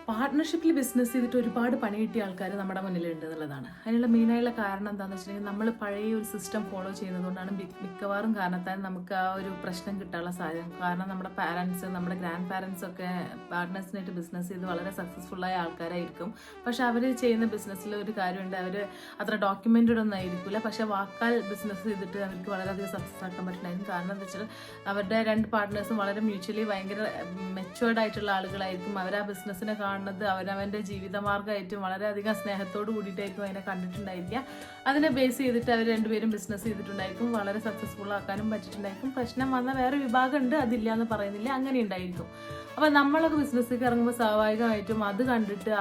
പാർട്ട്ണർഷിപ്പിൽ business ചെയ്തിട്ട് ഒരുപാട് പണി കിട്ടിയ ആൾക്കാർ നമ്മുടെ മുന്നിലുണ്ട് എന്നുള്ളതാണ്. അതിനുള്ള മെയിനായുള്ള കാരണം എന്താണെന്ന് വെച്ചിട്ടുണ്ടെങ്കിൽ നമ്മൾ പഴയ ഒരു സിസ്റ്റം ഫോളോ ചെയ്യുന്നതുകൊണ്ടാണ് മിക്കവാറും കാരണത്താൽ നമുക്ക് ആ ഒരു പ്രശ്നം കിട്ടാനുള്ള സാധ്യത. കാരണം നമ്മുടെ പാരൻസ്, നമ്മുടെ ഗ്രാൻഡ് പാരൻസ് ഒക്കെ പാർട്ട്നേഴ്സിനായിട്ട് ബിസിനസ് ചെയ്ത് വളരെ സക്സസ്ഫുള്ളായ ആൾക്കാരായിരിക്കും. പക്ഷെ അവർ ചെയ്യുന്ന ബിസിനസ്സിൽ ഒരു കാര്യമുണ്ട്, അവർ അത്ര ഡോക്യുമെന്റഡ് ഒന്നും ആയിരിക്കില്ല. പക്ഷെ വാക്കാൽ ബിസിനസ് ചെയ്തിട്ട് അവർക്ക് വളരെയധികം സക്സസ് ആക്കാൻ പറ്റുന്നതായിരിക്കും. കാരണം എന്താ വെച്ചാൽ അവരുടെ രണ്ട് പാർട്ട്നേഴ്സും വളരെ മ്യൂച്വലി ഭയങ്കര മെച്ചുവേർഡ് ആയിട്ടുള്ള ആളുകളായിരിക്കും. അവർ ആ ബിസിനസ്സിനെ കാണുന്നത് അവനവൻ്റെ ജീവിതമാർഗ്ഗമായിട്ടും വളരെയധികം സ്നേഹത്തോട് കൂടിയിട്ടായിരിക്കും അതിനെ കണ്ടിട്ടുണ്ടായിരിക്കുക. അതിനെ ബേസ് ചെയ്തിട്ട് അവർ രണ്ടുപേരും ബിസിനസ് ചെയ്തിട്ടുണ്ടായിരിക്കും, വളരെ സക്സസ്ഫുൾ ആക്കാനും പറ്റിയിട്ടുണ്ടായിരിക്കും. പ്രശ്നം വന്ന വേറെ വിഭാഗം ഉണ്ട്, അതില്ല എന്ന് പറയുന്നില്ല, അങ്ങനെ ഉണ്ടായിരിക്കും. അപ്പം നമ്മളൊക്കെ ബിസിനസ്സിലേക്ക് ഇറങ്ങുമ്പോൾ സ്വാഭാവികമായിട്ടും അത് കണ്ടിട്ട്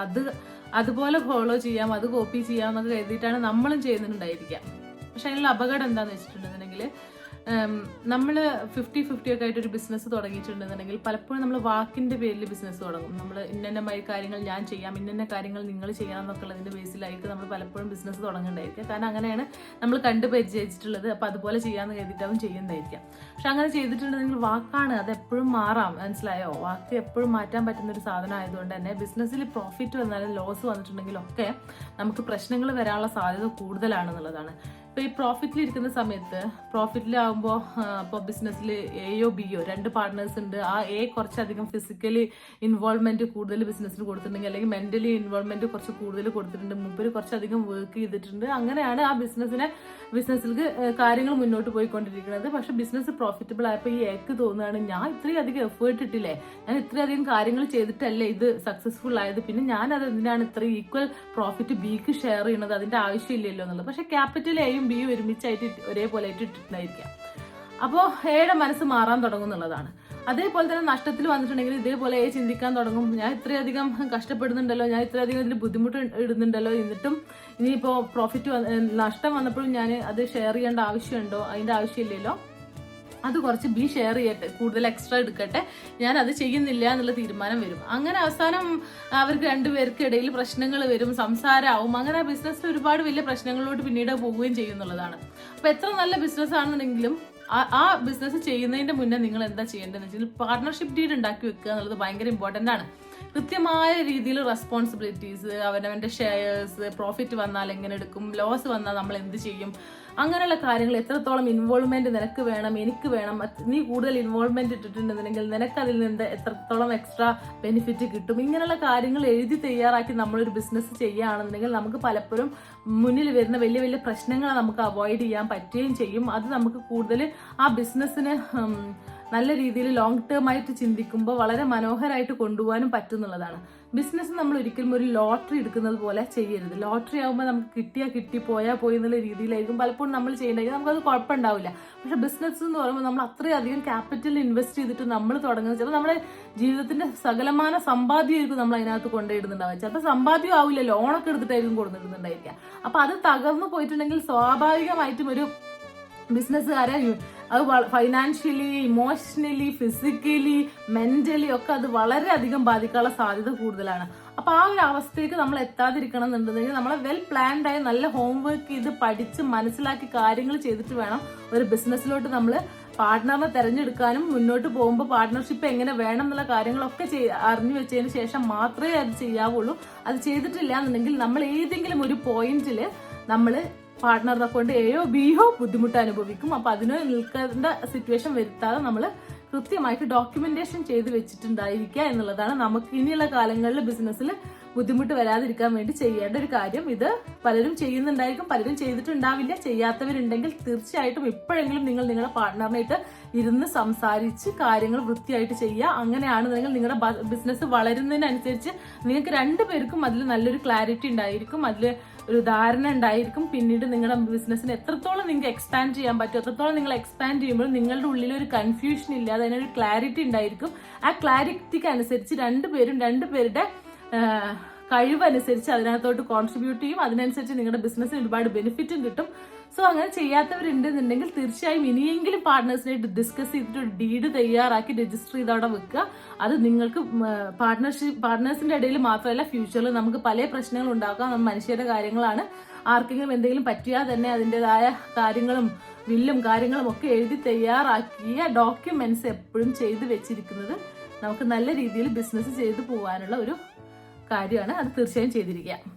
അതുപോലെ ഫോളോ ചെയ്യാം, അത് കോപ്പി ചെയ്യാം എന്നൊക്കെ കരുതിയിട്ടാണ് നമ്മളും ചെയ്യുന്നുണ്ടായിരിക്കുക. പക്ഷെ അതിനുള്ള അപകടം എന്താണെന്ന് വെച്ചിട്ടുണ്ടെന്നുണ്ടെങ്കിൽ നമ്മൾ 50-50 ഒക്കെ ആയിട്ടൊരു ബിസിനസ് തുടങ്ങിയിട്ടുണ്ടെന്നുണ്ടെങ്കിൽ പലപ്പോഴും നമ്മൾ വാക്കിൻ്റെ പേരിൽ ബിസിനസ് തുടങ്ങും. നമ്മൾ ഇന്നമായ കാര്യങ്ങൾ ഞാൻ ചെയ്യാം, ഇന്ന കാര്യങ്ങൾ നിങ്ങൾ ചെയ്യണം എന്നൊക്കെ ഉള്ളതിൻ്റെ ബേസിലായിട്ട് നമ്മൾ പലപ്പോഴും ബിസിനസ് തുടങ്ങേണ്ടായിരിക്കും. കാരണം അങ്ങനെയാണ് നമ്മൾ കണ്ടു പരിചയിച്ചിട്ടുള്ളത്. അപ്പോൾ അതുപോലെ ചെയ്യാമെന്ന് കരുതിയിട്ടാവും ചെയ്യുന്നതായിരിക്കാം. പക്ഷെ അങ്ങനെ ചെയ്തിട്ടുണ്ടെങ്കിൽ വാക്കാണ്, അത് എപ്പോഴും മാറാം. മനസ്സിലായോ? വാക്ക് എപ്പോഴും മാറ്റാൻ പറ്റുന്ന ഒരു സാധനം ആയതുകൊണ്ട് തന്നെ ബിസിനസ്സിൽ പ്രോഫിറ്റ് വന്നാലും ലോസ് വന്നിട്ടുണ്ടെങ്കിലും ഒക്കെ നമുക്ക് പ്രശ്നങ്ങൾ വരാനുള്ള സാധ്യത കൂടുതലാണെന്നുള്ളതാണ്. ഇപ്പോൾ ഈ പ്രോഫിറ്റിലിരിക്കുന്ന സമയത്ത് പ്രോഫിറ്റിലാവുമ്പോൾ ഇപ്പോൾ ബിസിനസ്സിൽ എയോ ബിയോ രണ്ട് പാർട്ട്നേഴ്സ് ഉണ്ട്. ആ എ കുറച്ചധികം ഫിസിക്കലി ഇൻവോൾവ്മെന്റ് കൂടുതൽ ബിസിനസ്സിൽ കൊടുത്തിട്ടുണ്ടെങ്കിൽ, അല്ലെങ്കിൽ മെന്റലി ഇൻവോൾവ്മെന്റ് കുറച്ച് കൂടുതൽ കൊടുത്തിട്ടുണ്ട്, മുമ്പ് കുറച്ചധികം വർക്ക് ചെയ്തിട്ടുണ്ട്. അങ്ങനെയാണ് ആ ബിസിനസ്സിലേക്ക് കാര്യങ്ങൾ മുന്നോട്ട് പോയിക്കൊണ്ടിരിക്കുന്നത്. പക്ഷെ ബിസിനസ് പ്രോഫിറ്റബിൾ ആയപ്പോൾ ഈ എക്ക് തോന്നുകയാണ്, ഞാൻ ഇത്രയധികം എഫേർട്ട് ഇട്ടില്ലേ, ഞാൻ ഇത്രയധികം കാര്യങ്ങൾ ചെയ്തിട്ടല്ലേ ഇത് സക്സസ്ഫുൾ ആയത്, പിന്നെ ഞാനത് എന്തിനാണ് ഇത്രയും ഈക്വൽ പ്രോഫിറ്റ് ബിക്ക് ഷെയർ ചെയ്യുന്നത്, അതിന്റെ ആവശ്യമില്ലല്ലോ എന്നുള്ളത്. പക്ഷെ ക്യാപിറ്റൽ എയും ബിയും ഒരുമിച്ചായിട്ട് ഒരേപോലെ ആയിട്ട് ഇട്ടിട്ടുണ്ടായിരിക്കാം. അപ്പോൾ എയുടെ മനസ്സ് മാറാൻ തുടങ്ങും എന്നുള്ളതാണ്. അതേപോലെ തന്നെ നഷ്ടത്തിൽ വന്നിട്ടുണ്ടെങ്കിൽ ഇതേപോലെ ചിന്തിക്കാൻ തുടങ്ങും, ഞാൻ ഇത്രയധികം കഷ്ടപ്പെടുന്നുണ്ടല്ലോ, ഞാൻ ഇത്രയധികം ഇതിൽ ബുദ്ധിമുട്ട് ഇടുന്നുണ്ടല്ലോ, എന്നിട്ടും ഇനിയിപ്പോൾ നഷ്ടം വന്നപ്പോഴും ഞാൻ അത് ഷെയർ ചെയ്യേണ്ട ആവശ്യമുണ്ടോ, അതിൻ്റെ ആവശ്യമില്ലല്ലോ, അത് കുറച്ച് ബി ഷെയർ ചെയ്യട്ടെ, കൂടുതൽ എക്സ്ട്രാ എടുക്കട്ടെ, ഞാൻ അത് ചെയ്യുന്നില്ല എന്നുള്ള തീരുമാനം വരും. അങ്ങനെ അവസാനം അവർക്ക് രണ്ടുപേർക്ക് ഇടയിൽ പ്രശ്നങ്ങൾ വരും, സംസാരമാവും. അങ്ങനെ ബിസിനസ്സിൽ ഒരുപാട് വലിയ പ്രശ്നങ്ങളിലോട്ട് പിന്നീട് പോവുകയും ചെയ്യുന്നുള്ളതാണ്. അപ്പോൾ എത്ര നല്ല ബിസിനസ് ആണെന്നുണ്ടെങ്കിലും ആ ബിസിനസ് ചെയ്യുന്നതിന്റെ മുന്നേ നിങ്ങൾ എന്താ ചെയ്യേണ്ടതെന്ന് വെച്ചാൽ പാർട്ട്ണർഷിപ്പ് ഡീഡ് ഉണ്ടാക്കി വെക്കുക എന്നുള്ളത് ഭയങ്കര ഇമ്പോർട്ടൻ്റ് ആണ്. കൃത്യമായ രീതിയിൽ റെസ്പോൺസിബിലിറ്റീസ്, അവനവൻ്റെ ഷെയർസ്, പ്രോഫിറ്റ് വന്നാൽ എങ്ങനെ എടുക്കും, ലോസ് വന്നാൽ നമ്മൾ എന്ത് ചെയ്യും, അങ്ങനെയുള്ള കാര്യങ്ങൾ, എത്രത്തോളം ഇൻവോൾവ്മെന്റ് നിനക്ക് വേണം, എനിക്ക് വേണം, നീ കൂടുതൽ ഇൻവോൾവ്മെന്റ് ഇട്ടിട്ടുണ്ടെന്നുണ്ടെങ്കിൽ നിനക്ക് അതിൽ നിന്ന് എത്രത്തോളം എക്സ്ട്രാ ബെനിഫിറ്റ് കിട്ടും, ഇങ്ങനെയുള്ള കാര്യങ്ങൾ എഴുതി തയ്യാറാക്കി നമ്മളൊരു ബിസിനസ് ചെയ്യുകയാണെന്നുണ്ടെങ്കിൽ നമുക്ക് പലപ്പോഴും മുന്നിൽ വരുന്ന വലിയ വലിയ പ്രശ്നങ്ങളെ നമുക്ക് അവോയ്ഡ് ചെയ്യാൻ പറ്റുകയും ചെയ്യും. അത് നമുക്ക് കൂടുതൽ ആ ബിസിനസ്സിന് നല്ല രീതിയിൽ ലോങ് ടേം ആയിട്ട് ചിന്തിക്കുമ്പോൾ വളരെ മനോഹരമായിട്ട് കൊണ്ടുപോകാനും പറ്റുന്നുള്ളതാണ്. ബിസിനസ് നമ്മൾ ഒരിക്കലും ഒരു ലോട്ടറി എടുക്കുന്നത് പോലെ ചെയ്യരുത്. ലോട്ടറി ആകുമ്പോൾ നമുക്ക് കിട്ടി പോയാൽ പോയി എന്നുള്ള രീതിയിലായിരിക്കും പലപ്പോഴും നമ്മൾ ചെയ്യേണ്ടെങ്കിൽ നമുക്കത് കുഴപ്പമുണ്ടാവില്ല. പക്ഷെ ബിസിനസ് എന്ന് പറയുമ്പോൾ നമ്മൾ അത്രയധികം ക്യാപിറ്റൽ ഇൻവെസ്റ്റ് ചെയ്തിട്ട് നമ്മൾ തുടങ്ങുന്നത് ചിലപ്പോൾ നമ്മുടെ ജീവിതത്തിന്റെ സകലമാന സമ്പാദ്യമായിരിക്കും നമ്മൾ അതിനകത്ത് കൊണ്ടുപോയിടുന്നുണ്ടാവുക. ചിലപ്പോൾ സമ്പാദ്യം ആവില്ല, ലോണൊക്കെ എടുത്തിട്ടായിരിക്കും കൊടുത്തിടുന്നുണ്ടായിരിക്കുക. അപ്പൊ അത് തകർന്നു പോയിട്ടുണ്ടെങ്കിൽ സ്വാഭാവികമായിട്ടും ഒരു ബിസിനസ്സുകാരെ അത് ഫൈനാൻഷ്യലി, ഇമോഷണലി, ഫിസിക്കലി, മെന്റലി ഒക്കെ അത് വളരെയധികം ബാധിക്കാനുള്ള സാധ്യത കൂടുതലാണ്. അപ്പൊ ആ ഒരു അവസ്ഥയ്ക്ക് നമ്മൾ എത്താതിരിക്കണം എന്നുണ്ടെങ്കിൽ നമ്മളെ വെൽ പ്ലാൻഡ് ആയി നല്ല ഹോംവർക്ക് ചെയ്ത് പഠിച്ച് മനസ്സിലാക്കി കാര്യങ്ങൾ ചെയ്തിട്ട് വേണം ഒരു ബിസിനസ്സിലോട്ട് നമ്മൾ പാർട്ട്ണറിനെ തെരഞ്ഞെടുക്കാനും. മുന്നോട്ട് പോകുമ്പോൾ പാർട്ട്ണർഷിപ്പ് എങ്ങനെ വേണം എന്നുള്ള കാര്യങ്ങളൊക്കെ അറിഞ്ഞു വെച്ചതിന് ശേഷം മാത്രമേ അത് ചെയ്യാവുള്ളൂ. അത് ചെയ്തിട്ടില്ല എന്നുണ്ടെങ്കിൽ നമ്മൾ ഏതെങ്കിലും ഒരു പോയിന്റിൽ നമ്മൾ പാർട്ട്ണറിനെ കൊണ്ട് എയോ ബിയോ ബുദ്ധിമുട്ട് അനുഭവിക്കും. അപ്പൊ അതിന് നിൽക്കേണ്ട സിറ്റുവേഷൻ വരുത്താതെ നമ്മൾ കൃത്യമായിട്ട് ഡോക്യുമെന്റേഷൻ ചെയ്ത് വെച്ചിട്ടുണ്ടായിരിക്കുക എന്നുള്ളതാണ് നമുക്ക് ഇനിയുള്ള കാലങ്ങളിൽ ബിസിനസ്സിൽ ബുദ്ധിമുട്ട് വരാതിരിക്കാൻ വേണ്ടി ചെയ്യേണ്ട ഒരു കാര്യം. ഇത് പലരും ചെയ്യുന്നുണ്ടായിരിക്കും, പലരും ചെയ്തിട്ടുണ്ടാവില്ല. ചെയ്യാത്തവരുണ്ടെങ്കിൽ തീർച്ചയായിട്ടും ഇപ്പോഴെങ്കിലും നിങ്ങൾ നിങ്ങളുടെ പാർട്ട്ണറിനായിട്ട് ഇരുന്ന് സംസാരിച്ച് കാര്യങ്ങൾ വൃത്തിയായിട്ട് ചെയ്യുക. അങ്ങനെയാണെന്നുണ്ടെങ്കിൽ നിങ്ങളുടെ ബിസിനസ് വളരുന്നതിനനുസരിച്ച് നിങ്ങൾക്ക് രണ്ടുപേർക്കും അതിൽ നല്ലൊരു ക്ലാരിറ്റി ഉണ്ടായിരിക്കും, അതിൽ ഒരു ധാരണ ഉണ്ടായിരിക്കും. പിന്നീട് നിങ്ങളുടെ ബിസിനസ്സിന് എത്രത്തോളം നിങ്ങൾക്ക് എക്സ്പാൻഡ് ചെയ്യാൻ പറ്റും, എത്രത്തോളം നിങ്ങൾ എക്സ്പാൻഡ് ചെയ്യുമ്പോൾ നിങ്ങളുടെ ഉള്ളിൽ ഒരു കൺഫ്യൂഷൻ ഇല്ലാതെ അതിനൊരു ക്ലാരിറ്റി ഉണ്ടായിരിക്കും. ആ ക്ലാരിറ്റിക്ക് അനുസരിച്ച് രണ്ടുപേരുടെ കഴിവനുസരിച്ച് അതിനകത്തോട്ട് കോൺട്രിബ്യൂട്ട് ചെയ്യും. അതിനനുസരിച്ച് നിങ്ങളുടെ ബിസിനസ്സിന് ഒരുപാട് ബെനിഫിറ്റും കിട്ടും. സോ അങ്ങനെ ചെയ്യാത്തവരുണ്ടെന്നുണ്ടെങ്കിൽ തീർച്ചയായും ഇനിയെങ്കിലും പാർട്ട്നേഴ്സിനായിട്ട് ഡിസ്കസ് ചെയ്തിട്ട് ഒരു ഡീഡ് തയ്യാറാക്കി രജിസ്റ്റർ ചെയ്ത് അവിടെ വെക്കുക. അത് നിങ്ങൾക്ക് പാർട്ട്നേഴ്സിന്റെ ഇടയിൽ മാത്രമല്ല, ഫ്യൂച്ചറിൽ നമുക്ക് പല പ്രശ്നങ്ങൾ ഉണ്ടാക്കാം. മനുഷ്യരുടെ കാര്യങ്ങളാണ്. ആർക്കെങ്കിലും എന്തെങ്കിലും പറ്റിയാൽ തന്നെ അതിൻ്റെതായ കാര്യങ്ങളും വില്ലും കാര്യങ്ങളും ഒക്കെ എഴുതി തയ്യാറാക്കിയ ഡോക്യുമെന്റ്സ് എപ്പോഴും ചെയ്ത് വെച്ചിരിക്കുന്നത് നമുക്ക് നല്ല രീതിയിൽ ബിസിനസ് ചെയ്തു പോകാനുള്ള ഒരു കാര്യമാണ്. അത് തീർച്ചയായും ചെയ്തിരിക്കുക.